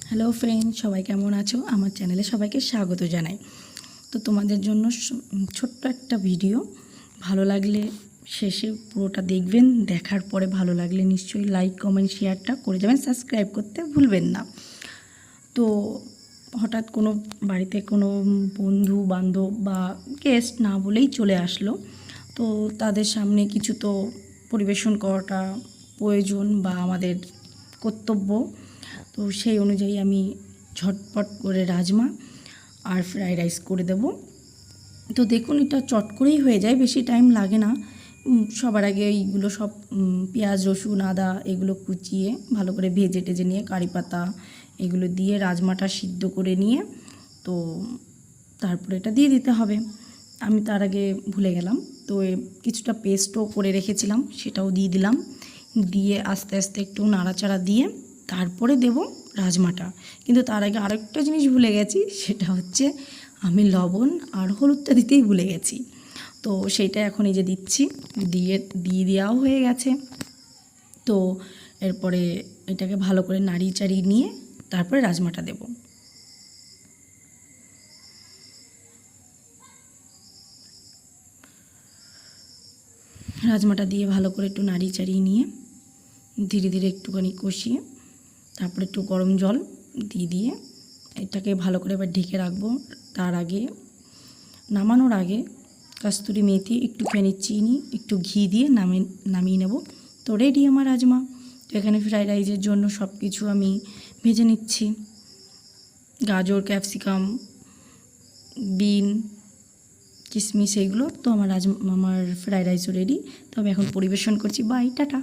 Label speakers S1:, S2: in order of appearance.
S1: Hello friend, সবাই কেমন আছো? আমার চ্যানেলে সবাইকে স্বাগত জানাই। তো তোমাদের জন্য ছোট্ট একটা ভিডিও, ভালো লাগলে শেষে পুরোটা দেখবেন। দেখার পরে ভালো লাগলে নিশ্চয়ই লাইক কমেন্ট শেয়ারটা করে যাবেন, সাবস্ক্রাইব করতে ভুলবেন না। তো হঠাৎ কোনো বাড়িতে কোনো বন্ধু বান্ধব বা গেস্ট না বলেই চলে আসলো। তো তাদের সামনে কিছু তো পরিবেশন করাটা প্রয়োজন বা আমাদের কর্তব্য। তো সেই অনুযায়ী আমি ঝটপট করে রাজমা আর ফ্রাইড রাইস করে দেব। তো দেখুন, এটা চট করেই হয়ে যায়, বেশি টাইম লাগে না। সবার আগে এইগুলো সব পেঁয়াজ রসুন আদা এগুলো কুচিয়ে ভালো করে ভেজে টেজে নিয়ে কারি পাতা এগুলো দিয়ে রাজমাটা সিদ্ধ করে নিয়ে তো তারপরে এটা দিয়ে দিতে হবে। আমি তার আগে ভুলে গেলাম, তো কিছুটা পেস্টও করে রেখেছিলাম, সেটাও দিয়ে দিলাম। দিয়ে আস্তে আস্তে একটু নাড়াচাড়া দিয়ে তারপরে দেব রাজমাটা। কিন্তু তার আগে আরেকটা জিনিস ভুলে গেছি, সেটা হচ্ছে আমি লবণ আর হলুদটা দিতেই ভুলে গেছি। তো সেইটা এখন এই যে দিচ্ছি, দিয়ে দেওয়াও হয়ে গেছে। তো এরপরে এটাকে ভালো করে নাড়িয়ে চাড়িয়ে নিয়ে তারপরে রাজমাটা দেব। রাজমাটা দিয়ে ভালো করে একটু নাড়িয়ে চাড়িয়ে নিয়ে ধীরে ধীরে একটুখানি কষিয়ে তারপরে একটু গরম জল দিয়ে এটাকে ভালো করে এবার ঢেকে রাখবো। তার আগে নামানোর আগে কস্তুরি মেথি, একটুখানি চিনি, একটু ঘি দিয়ে নামিয়ে নেব। তো রেডি আমার রাজমা। তো এখানে ফ্রাইড রাইসের জন্য সব কিছু আমি ভেজে নিচ্ছি, গাজর ক্যাপসিকাম বিন কিশমিশ এগুলো। তো আমার ফ্রাইড রাইসও রেডি। তো আমি এখন পরিবেশন করছি। Bye, tata.